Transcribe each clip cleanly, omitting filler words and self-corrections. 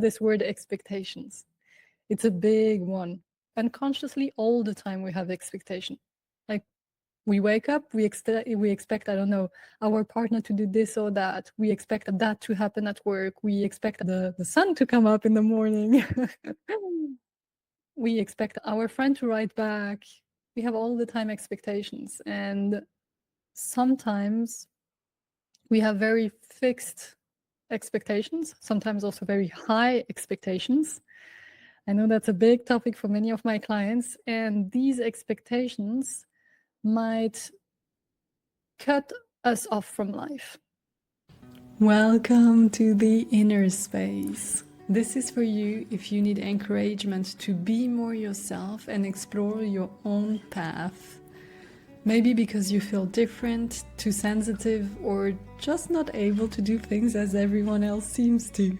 This word expectations. It's a big one. Unconsciously, all the time we have expectation. Like we wake up, we expect, I don't know, our partner to do this or that. We expect that to happen at work. We expect the sun to come up in the morning. We expect our friend to write back. We have all the time expectations. And sometimes we have very fixed expectations, sometimes also very high expectations. I know that's a big topic for many of my clients, and these expectations might cut us off from life. Welcome to the inner space. This is for you if you need encouragement to be more yourself and explore your own path. Maybe because you feel different, too sensitive, or just not able to do things as everyone else seems to.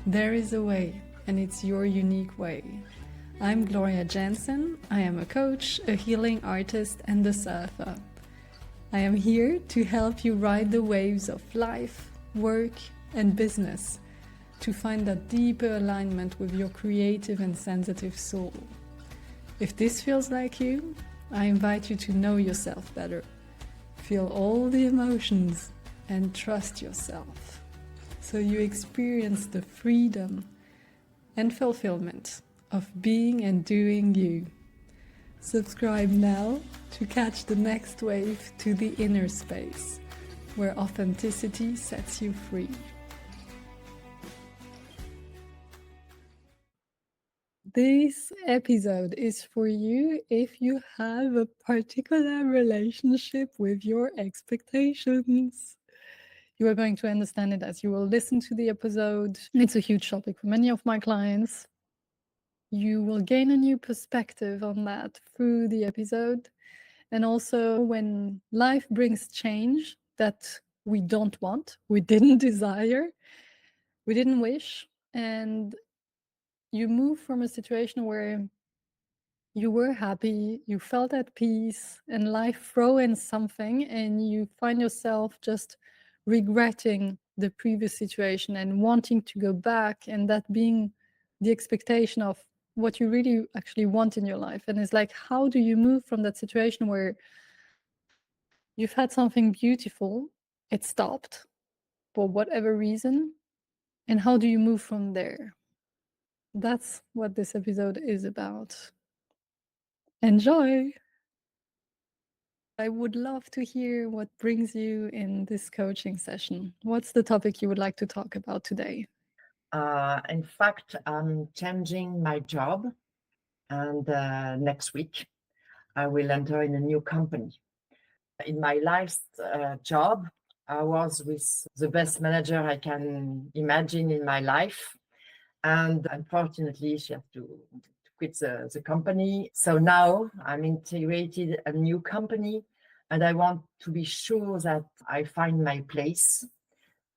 There is a way, and it's your unique way. I'm Gloria Jansen. I am a coach, a healing artist, and a surfer. I am here to help you ride the waves of life, work, and business to find that deeper alignment with your creative and sensitive soul. If this feels like you, I invite you to know yourself better, feel all the emotions, and trust yourself, so you experience the freedom and fulfillment of being and doing you. Subscribe now to catch the next wave to the inner space, where authenticity sets you free. This episode is for you if you have a particular relationship with your expectations. You are going to understand it as you will listen to the episode. It's a huge topic for many of my clients. You will gain a new perspective on that through the episode. And also when life brings change that we don't want, we didn't desire, we didn't wish, and you move from a situation where you were happy, you felt at peace, and life throw in something, and you find yourself just regretting the previous situation and wanting to go back, and that being the expectation of what you really actually want in your life. And it's like, how do you move from that situation where you've had something beautiful, it stopped for whatever reason, and how do you move from there? That's what this episode is about. Enjoy! I would love to hear what brings you in this coaching session. What's the topic you would like to talk about today? In fact, I'm changing my job, and next week I will enter in a new company. In my last job, I was with the best manager I can imagine in my life, and unfortunately she had to quit the company. So now I'm integrated a new company, and I want to be sure that I find my place.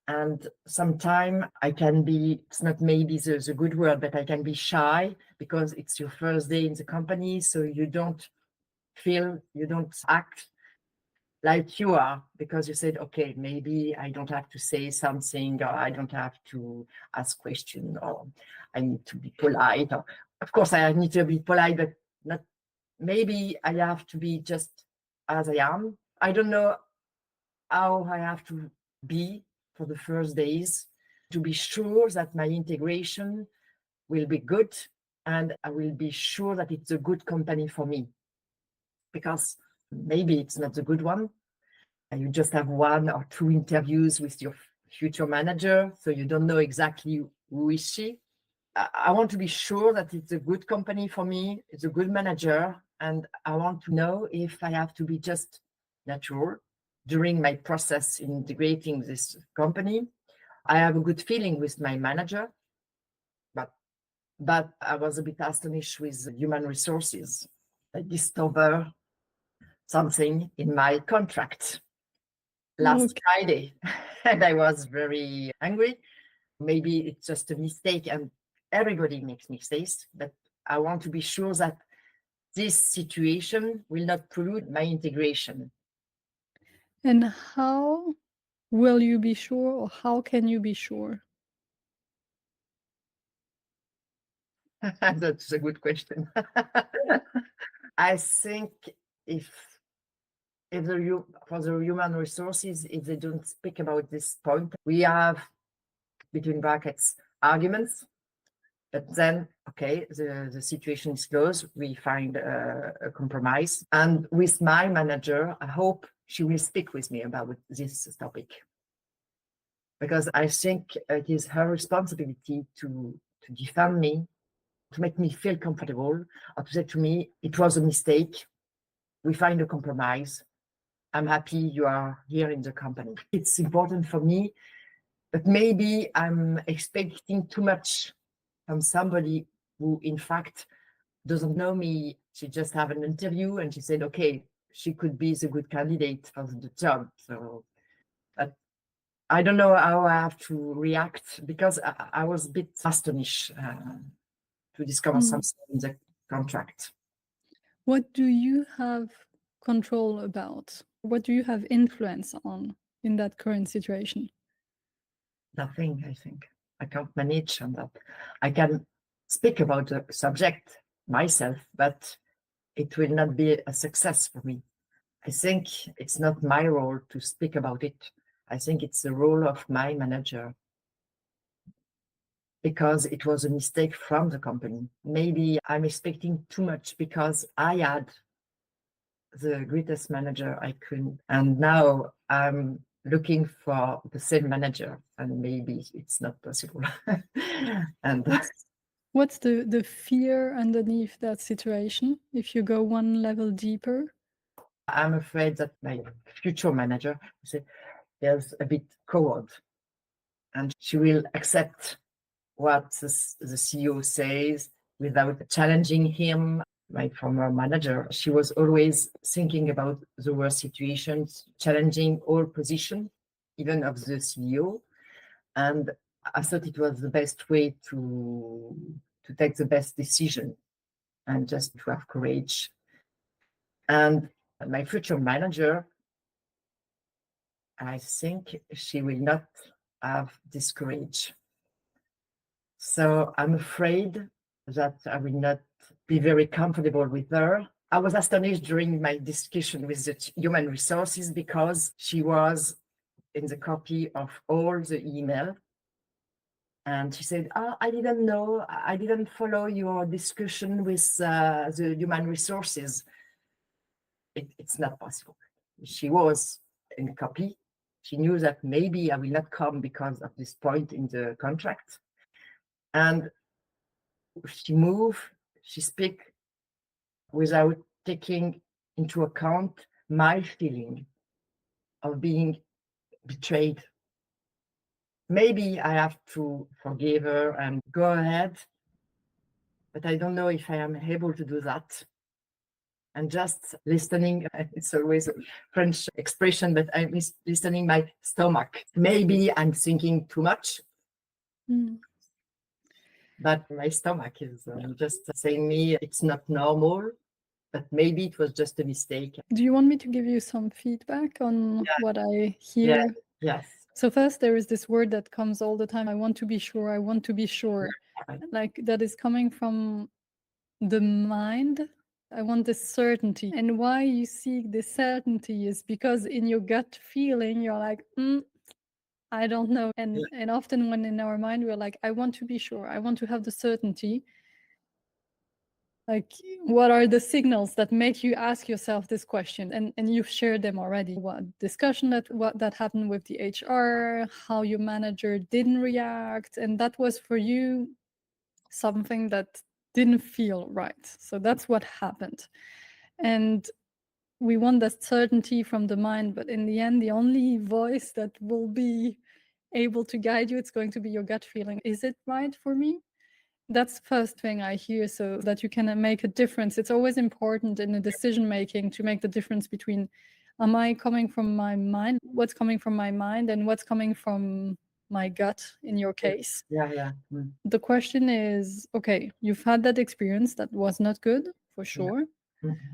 And sometimes I can be, it's not maybe the good word, but I can be shy because it's your first day in the company. So you don't act like you are, because you said, okay, maybe I don't have to say something, or I don't have to ask questions, or I need to be polite. Or, of course, I need to be polite, but not, maybe I have to be just as I am. I don't know how I have to be for the first days to be sure that my integration will be good, and I will be sure that it's a good company for me, because maybe it's not the good one. You just have one or two interviews with your future manager, so you don't know exactly who is she. I want to be sure that it's a good company for me, it's a good manager, and I want to know if I have to be just natural during my process in integrating this company. I have a good feeling with my manager, but I was a bit astonished with human resources. I discovered something in my contract last Friday, and I was very angry. Maybe it's just a mistake, and everybody makes mistakes, but I want to be sure that this situation will not pollute my integration. And how will you be sure, or how can you be sure? That's a good question. I think if for the human resources, if they don't speak about this point, we have between brackets arguments. But then, okay, the situation is closed. We find a compromise. And with my manager, I hope she will speak with me about this topic. Because I think it is her responsibility to defend me, to make me feel comfortable, or to say to me, it was a mistake. We find a compromise. I'm happy you are here in the company. It's important for me, but maybe I'm expecting too much from somebody who, in fact, doesn't know me. She just had an interview and she said, okay, she could be the good candidate for the job. So, but I don't know how I have to react because I was a bit astonished to discover something in the contract. What do you have control about? What do you have influence on in that current situation? Nothing, I think. I can't manage on that. I can speak about the subject myself, but it will not be a success for me. I think it's not my role to speak about it. I think it's the role of my manager because it was a mistake from the company. Maybe I'm expecting too much because I had the greatest manager I could, and now I'm looking for the same manager, and maybe it's not possible. And what's the fear underneath that situation? If you go one level deeper, I'm afraid that my future manager is a bit coward, and she will accept what the CEO says without challenging him. My former manager, she was always thinking about the worst situations, challenging all positions, even of the CEO. And I thought it was the best way to take the best decision and just to have courage. And my future manager, I think she will not have this courage. So I'm afraid that I will not be very comfortable with her. I was astonished during my discussion with the human resources because she was in the copy of all the email. And she said, oh, I didn't know, I didn't follow your discussion with the human resources. It's not possible. She was in copy. She knew that maybe I will not come because of this point in the contract. And she moved, she speak without taking into account my feeling of being betrayed. Maybe I have to forgive her and go ahead, but I don't know if I am able to do that. And just listening, it's always a French expression, but I'm listening my stomach. Maybe I'm thinking too much, but my stomach is just saying me it's not normal, but maybe it was just a mistake. do you want me to give you some feedback on what I hear? Yes. So first, there is this word that comes all the time. I want to be sure. I want to be sure. Right. Like that is coming from the mind. I want this certainty. And why you seek this certainty is because in your gut feeling, you're like, I don't know. And often when in our mind, we're like, I want to be sure. I want to have the certainty. Like, what are the signals that make you ask yourself this question? And you've shared them already. What discussion that happened with the HR, how your manager didn't react. And that was for you something that didn't feel right. So that's what happened. And we want that certainty from the mind, but in the end, the only voice that will be able to guide you, it's going to be your gut feeling. Is it right for me? That's the first thing I hear, so that you can make a difference. It's always important in a decision making to make the difference between, am I coming from my mind, what's coming from my mind, and what's coming from my gut in your case. Yeah. The question is, okay, you've had that experience that was not good, for sure.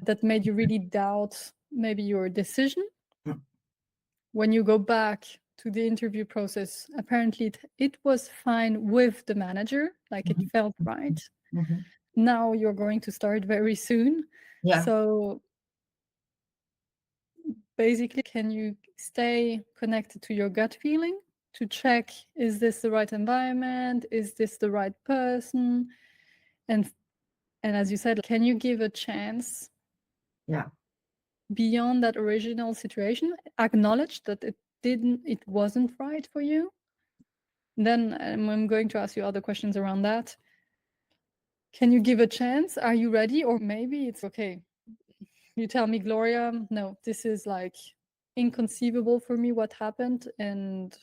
That made you really doubt maybe your decision. When you go back to the interview process, apparently it was fine with the manager, like it felt right. Mhm. Now you're going to start very soon. Yeah. So basically, can you stay connected to your gut feeling to check, is this the right environment? Is this the right person? And as you said, can you give a chance Yeah. beyond that original situation, acknowledge that it wasn't right for you? Then I'm going to ask you other questions around that. Can you give a chance? Are you ready? Or maybe it's okay. You tell me, Gloria, no, this is like inconceivable for me what happened, and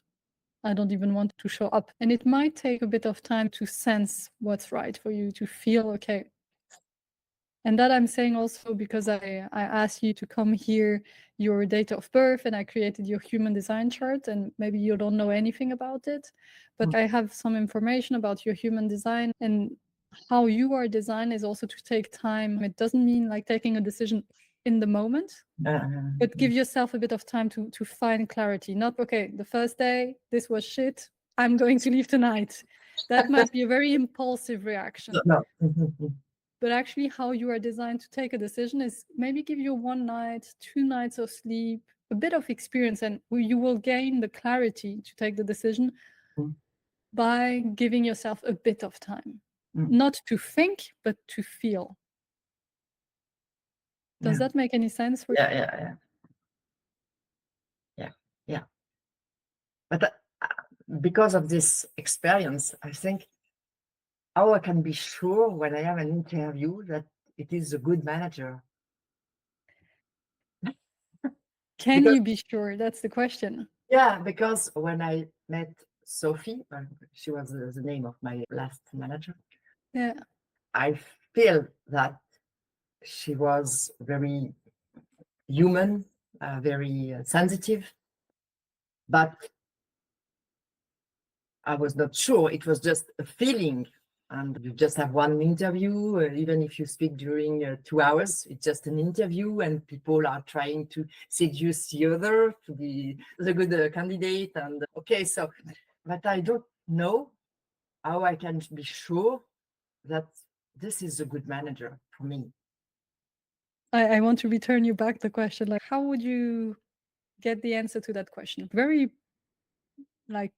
I don't even want to show up. And it might take a bit of time to sense what's right for you, to feel okay. And that I'm saying also because I asked you to come here, your date of birth, and I created your human design chart, and maybe you don't know anything about it, but I have some information about your human design, and how you are designed is also to take time. It doesn't mean like taking a decision in the moment, but give yourself a bit of time to find clarity. Not, okay, the first day, this was shit, I'm going to leave tonight. That might be a very impulsive reaction. No. But actually, how you are designed to take a decision is maybe give you 1 night, 2 nights of sleep, a bit of experience, and you will gain the clarity to take the decision by giving yourself a bit of time. Not to think, but to feel. Does that make any sense for you? Yeah. But because of this experience, I think how I can be sure when I have an interview that it is a good manager. Can you be sure? That's the question. Yeah, because when I met Sophie, she was the name of my last manager. Yeah. I feel that she was very human, very sensitive, but I was not sure. It was just a feeling. And you just have one interview, even if you speak during 2 hours, it's just an interview, and people are trying to seduce the other to be the good candidate. And okay, so, but I don't know how I can be sure that this is a good manager for me. I want to return you back the question, like, how would you get the answer to that question? Very, like,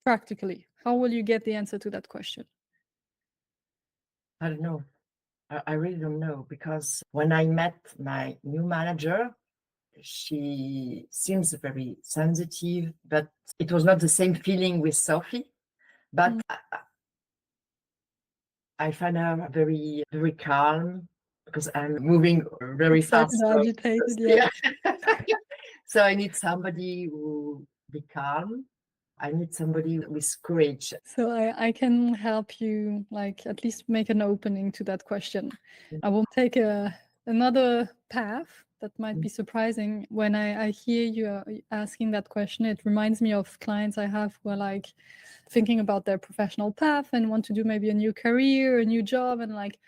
practically, how will you get the answer to that question? I don't know. I really don't know, because when I met my new manager, she seems very sensitive, but it was not the same feeling with Sophie. But I find her very, very calm, because I'm moving very Excited, fast. agitated, yeah. So I need somebody who be calm. I need somebody with courage. So I can help you, like, at least make an opening to that question. I will take another path that might be surprising. When I hear you asking that question, it reminds me of clients I have who are like thinking about their professional path and want to do maybe a new career, a new job, and like,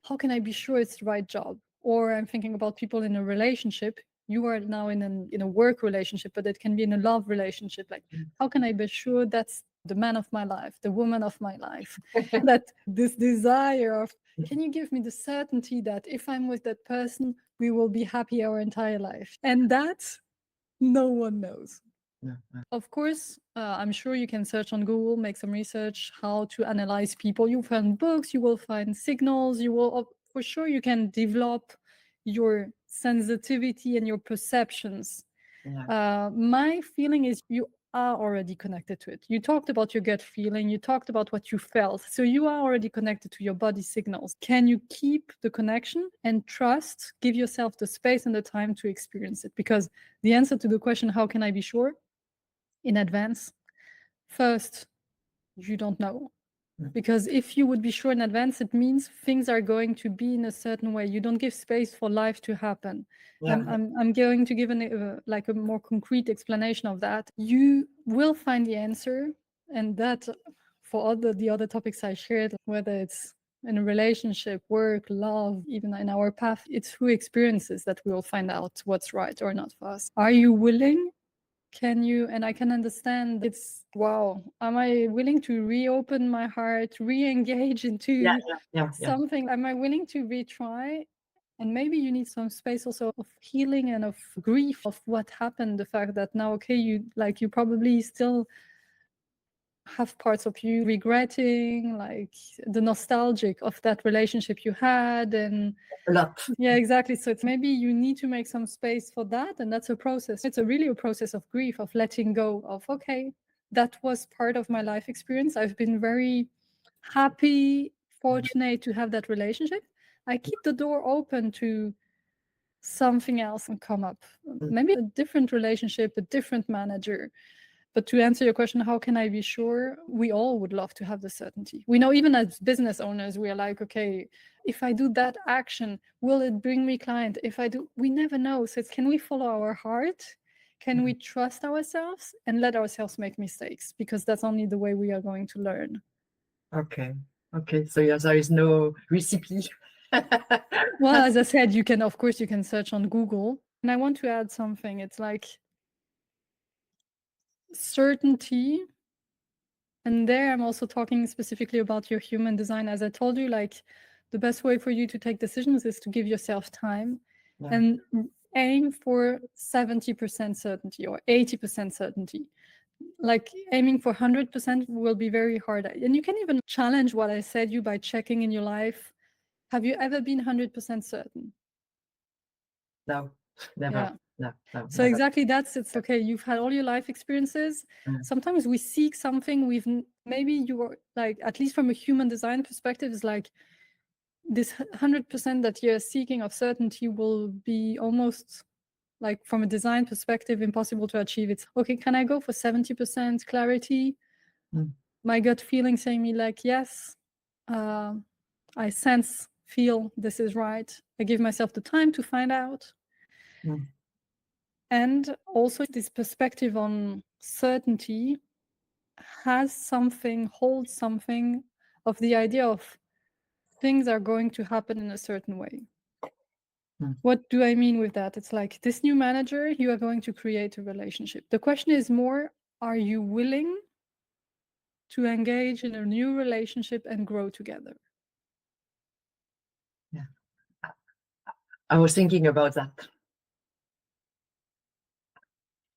how can I be sure it's the right job? Or I'm thinking about people in a relationship. You are now in a work relationship, but it can be in a love relationship. Like, how can I be sure that's the man of my life, the woman of my life? That this desire of, can you give me the certainty that if I'm with that person, we will be happy our entire life? And that no one knows. Of course, I'm sure you can search on Google, make some research, how to analyze people. You'll find books, you will find signals, you will, for sure, you can develop your sensitivity and your perceptions. My feeling is you are already connected to it. You talked about your gut feeling, you talked about what you felt. So you are already connected to your body signals. Can you keep the connection and trust, give yourself the space and the time to experience it? Because the answer to the question, how can I be sure in advance? First, you don't know. Because if you would be sure in advance, it means things are going to be in a certain way. You don't give space for life to happen. I'm going to give like a more concrete explanation of that. You will find the answer, and that for the other topics I shared, whether it's in a relationship, work, love, even in our path, it's through experiences that we will find out what's right or not for us. Are you willing Can you, and I can understand it's, wow, am I willing to reopen my heart, re-engage Yeah, into yeah. something? Am I willing to retry? And maybe you need some space also of healing and of grief of what happened. The fact that now, okay, you probably still have parts of you regretting, like the nostalgic of that relationship you had. And A lot. yeah, exactly. So it's maybe you need to make some space for that. And that's a process. It's really a process of grief, of letting go of, okay, that was part of my life experience. I've been very happy, fortunate to have that relationship. I keep the door open to something else and come up. Maybe a different relationship, a different manager. But to answer your question, how can I be sure? We all would love to have the certainty. We know even as business owners, we are like, okay, if I do that action, will it bring me client? If I do, we never know. So it's, can we follow our heart? Can we trust ourselves and let ourselves make mistakes? Because that's only the way we are going to learn. Okay. So yeah, there is no recipe. Well, as I said, you can, of course, you can search on Google. And I want to add something. It's like certainty. And there I'm also talking specifically about your human design. As I told you, like the best way for you to take decisions is to give yourself time and aim for 70% certainty or 80% certainty. Like aiming for 100% will be very hard. And you can even challenge what I said you by checking in your life. Have you ever been 100% certain? No, never. Yeah. No, So never. exactly that's, it's okay. You've had all your life experiences. Sometimes we seek something maybe you are like, at least from a human design perspective, is like this 100% that you're seeking of certainty will be almost like from a design perspective impossible to achieve. It's okay, can I go for 70% clarity? My gut feeling saying me like, yes, I feel this is right. I give myself the time to find out. And also this perspective on certainty holds something of the idea of things are going to happen in a certain way. What do I mean with that? It's like this new manager, you are going to create a relationship. The question is more, are you willing to engage in a new relationship and grow together? Yeah. I was thinking about that.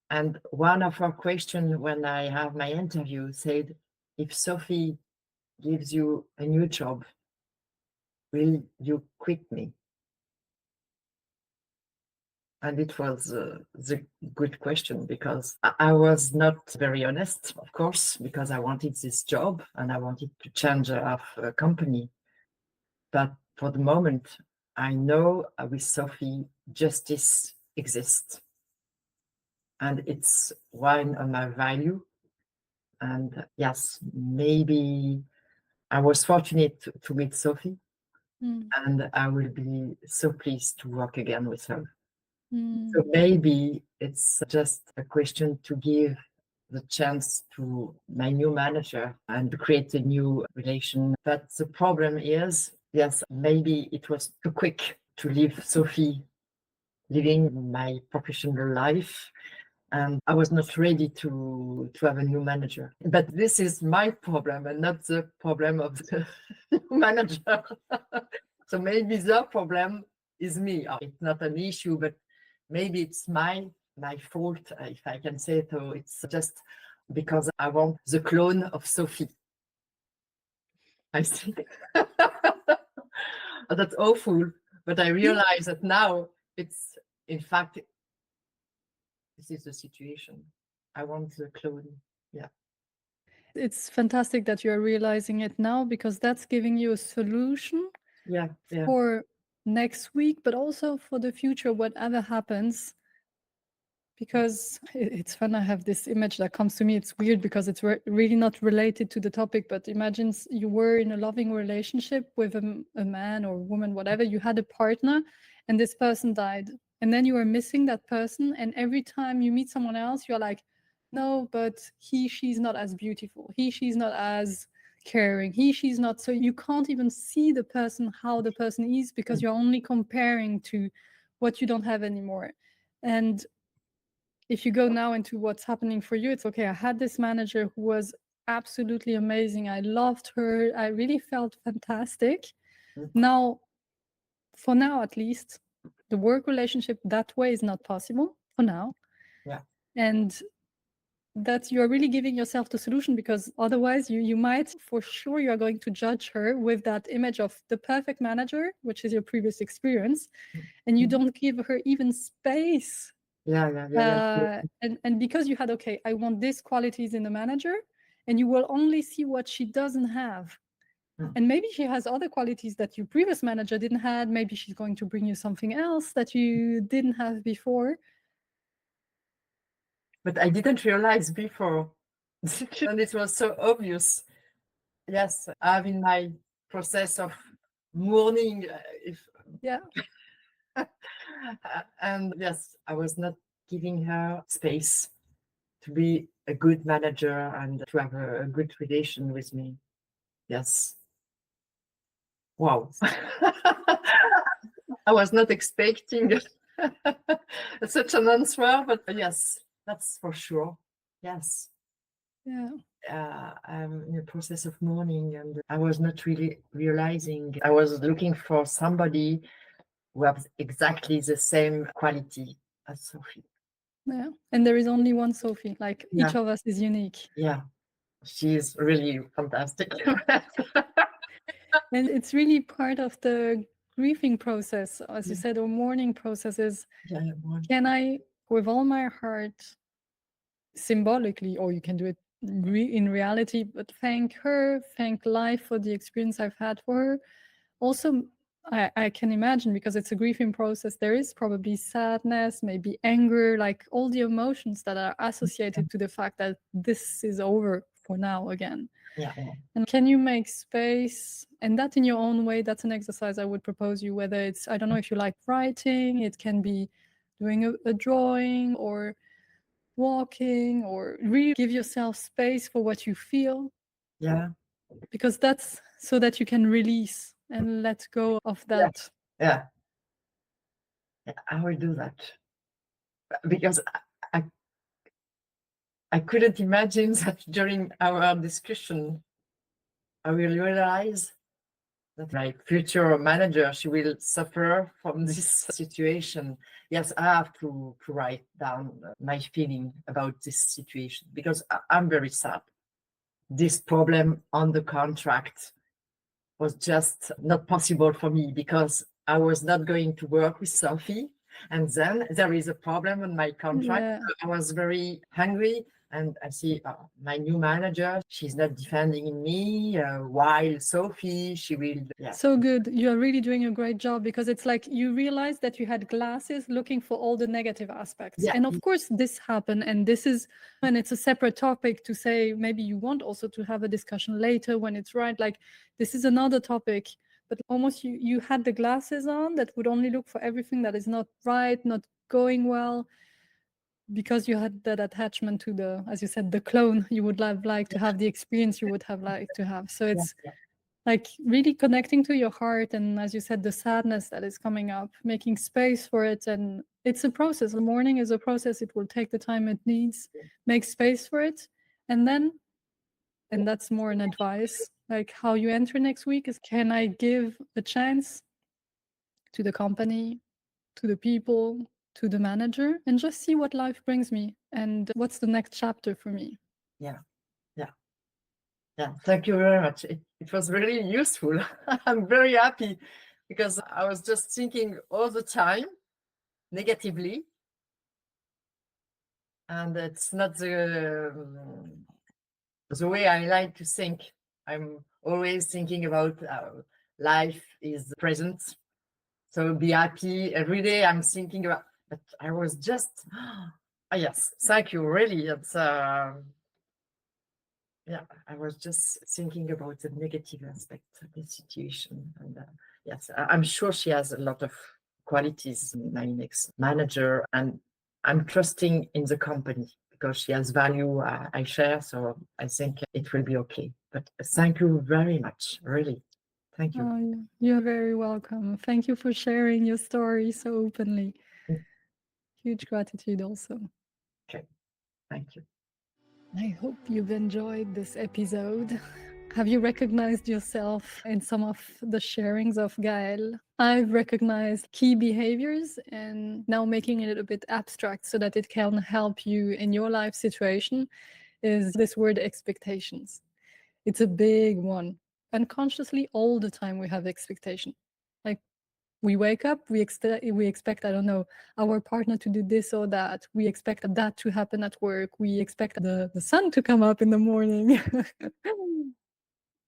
And one of our questions when I have my interview said, if Sophie gives you a new job, will you quit me? And it was the good question because I was not very honest, of course, because I wanted this job and I wanted to change of a company. But for the moment, I know with Sophie, justice exists. And it's one of my value. And yes, maybe I was fortunate to meet Sophie, and I will be so pleased to work again with her. So maybe it's just a question to give the chance to my new manager and to create a new relation. But the problem is, yes, maybe it was too quick to leave Sophie living my professional life. And I was not ready to have a new manager. But this is my problem and not the problem of the manager. So maybe the problem is me. It's not an issue, but maybe it's my fault, if I can say so. It's just because I want the clone of Sophie. I think that's awful, but I realize that now it's, in fact, this is the situation. I want the clone. Yeah. It's fantastic that you're realizing it now, because that's giving you a solution for next week, but also for the future, whatever happens. Because it's fun. I have this image that comes to me. It's weird because it's really not related to the topic, but imagine you were in a loving relationship with a man or woman, whatever. You had a partner and this person died. And then you are missing that person. And every time you meet someone else, you're like, no, but she's not as beautiful. She's not as caring. She's not. So you can't even see the person, how the person is, because you're only comparing to what you don't have anymore. And if you go now into what's happening for you, it's okay. I had this manager who was absolutely amazing. I loved her. I really felt fantastic. Now, for now at least, the work relationship that way is not possible for now. Yeah. And that you are really giving yourself the solution, because otherwise you might, for sure, you are going to judge her with that image of the perfect manager, which is your previous experience, and you don't give her even space. And because you had, okay, I want these qualities in the manager, and you will only see what she doesn't have. And maybe she has other qualities that your previous manager didn't have. Maybe she's going to bring you something else that you didn't have before. But I didn't realize before. And it was so obvious. Yes, I'm in my process of mourning. Yeah. And yes, I was not giving her space to be a good manager and to have a good relation with me. Yes. Wow. I was not expecting such an answer, but yes, that's for sure. Yes. Yeah. I'm in the process of mourning, and I was not really realizing. I was looking for somebody who has exactly the same quality as Sophie. Yeah. And there is only one Sophie. Like Yeah. each of us is unique. Yeah. She is really fantastic. And it's really part of the grieving process, as you said, or mourning process is, can I, with all my heart, symbolically, or you can do it in reality, but thank her, thank life for the experience I've had for her. Also, I can imagine, because it's a grieving process, there is probably sadness, maybe anger, like all the emotions that are associated to the fact that this is over for now again. Yeah. And can you make space, and that in your own way? That's an exercise I would propose you, whether it's, I don't know if you like writing, it can be doing a drawing or walking, or really give yourself space for what you feel. Yeah. Because that's so that you can release and let go of that. Yeah. I will do that, because I couldn't imagine that during our discussion I will realize that my future manager, she will suffer from this situation. Yes, I have to write down my feeling about this situation, because I'm very sad. This problem on the contract was just not possible for me, because I was not going to work with Sophie. And then there is a problem on my contract. Yeah. I was very hungry, and I see my new manager, she's not defending me, while Sophie, she will. Yeah. So good. You're really doing a great job, because it's like you realize that you had glasses looking for all the negative aspects. Yeah. And of course, this happened. And this is, and it's a separate topic to say, maybe you want also to have a discussion later when it's right. Like, this is another topic. But almost you had the glasses on that would only look for everything that is not right, not going well, because you had that attachment to the, as you said, the clone. You would have liked to have the experience you would have liked to have. So it's like really connecting to your heart, and as you said, the sadness that is coming up, making space for it. And it's a process. The mourning is a process. It will take the time it needs. Make space for it. And then, and that's more an advice, like how you enter next week is, can I give a chance to the company, to the people, to the manager, and just see what life brings me and what's the next chapter for me. Yeah. Thank you very much. It was really useful. I'm very happy, because I was just thinking all the time negatively, and it's not the way I like to think. I'm always thinking about life is present. So be happy every day. I'm thinking about, but I was just, yes, thank you. Really, it's I was just thinking about the negative aspect of the situation, and yes, I'm sure she has a lot of qualities, my next manager, and I'm trusting in the company because she has value I share. So I think it will be okay. But thank you very much, really. Thank you. Oh, you're very welcome. Thank you for sharing your story so openly. Huge gratitude also. Okay, thank you. I hope you've enjoyed this episode. Have you recognized yourself in some of the sharings of Gaëlle? I've recognized key behaviors and now making it a bit abstract so that it can help you in your life situation is this word expectations. It's a big one. Unconsciously, all the time we have expectation. Like we wake up, we expect, I don't know, our partner to do this or that. We expect that to happen at work. We expect the sun to come up in the morning.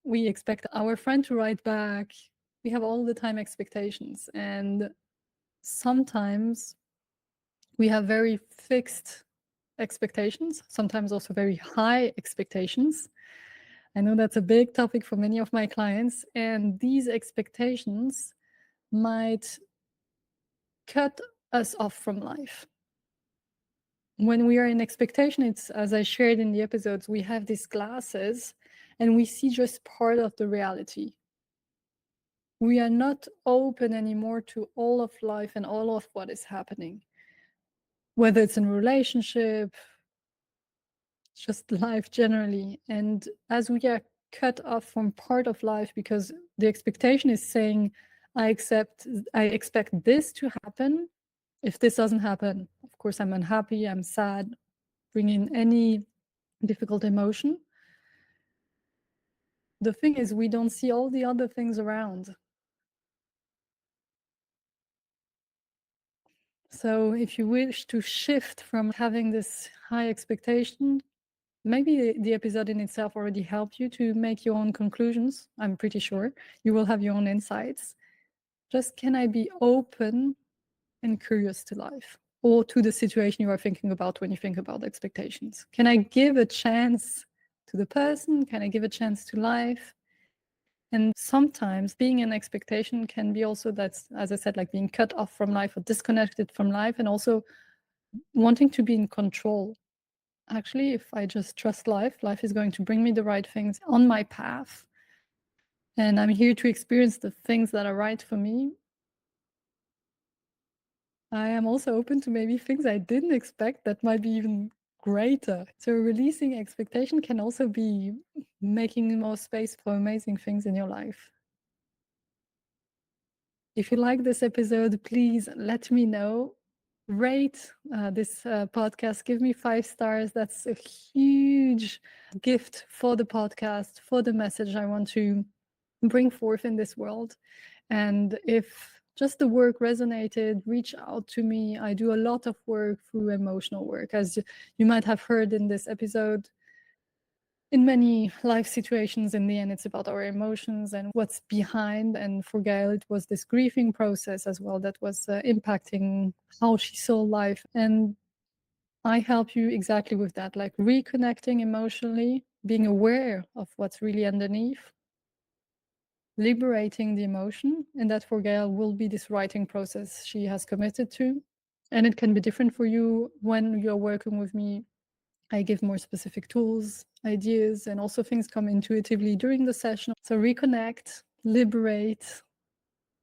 We expect our friend to write back. We have all the time expectations. And sometimes we have very fixed expectations, sometimes also very high expectations. I know that's a big topic for many of my clients. And these expectations might cut us off from life. When we are in expectation, it's, as I shared in the episodes, we have these glasses and we see just part of the reality. We are not open anymore to all of life and all of what is happening, whether it's in a relationship, just life generally. And as we are cut off from part of life because the expectation is saying, I expect this to happen. If this doesn't happen, of course, I'm unhappy, I'm sad, bring in any difficult emotion. The thing is, we don't see all the other things around. So if you wish to shift from having this high expectation, maybe the episode in itself already helped you to make your own conclusions. I'm pretty sure you will have your own insights. Just, can I be open and curious to life or to the situation you are thinking about when you think about expectations? Can I give a chance to the person? Can I give a chance to life? And sometimes being in expectation can be also, that's, as I said, like being cut off from life or disconnected from life, and also wanting to be in control. Actually, if I just trust life, life is going to bring me the right things on my path. And I'm here to experience the things that are right for me. I am also open to maybe things I didn't expect that might be even greater. So releasing expectation can also be making more space for amazing things in your life. If you like this episode, please let me know. Rate this podcast. Give me 5 stars. That's a huge gift for the podcast, for the message I want to bring forth in this world. And if just the work resonated, reach out to me. I do a lot of work through emotional work. As you might have heard in this episode, in many life situations, in the end, it's about our emotions and what's behind. And for Gaëlle, it was this grieving process as well that was impacting how she saw life. And I help you exactly with that, like reconnecting emotionally, being aware of what's really underneath, liberating the emotion. And that for Gaëlle will be this writing process she has committed to. And it can be different for you when you're working with me. I give more specific tools, ideas, and also things come intuitively during the session. So reconnect, liberate,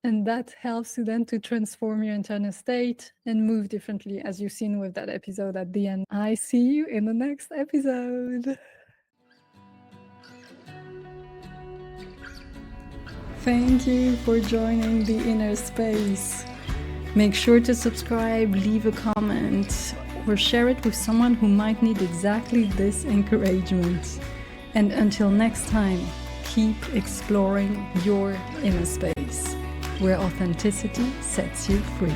and that helps you then to transform your internal state and move differently, as you've seen with that episode at the end. I see you in the next episode. Thank you for joining the inner space. Make sure to subscribe, leave a comment, or share it with someone who might need exactly this encouragement. And until next time, keep exploring your inner space, where authenticity sets you free.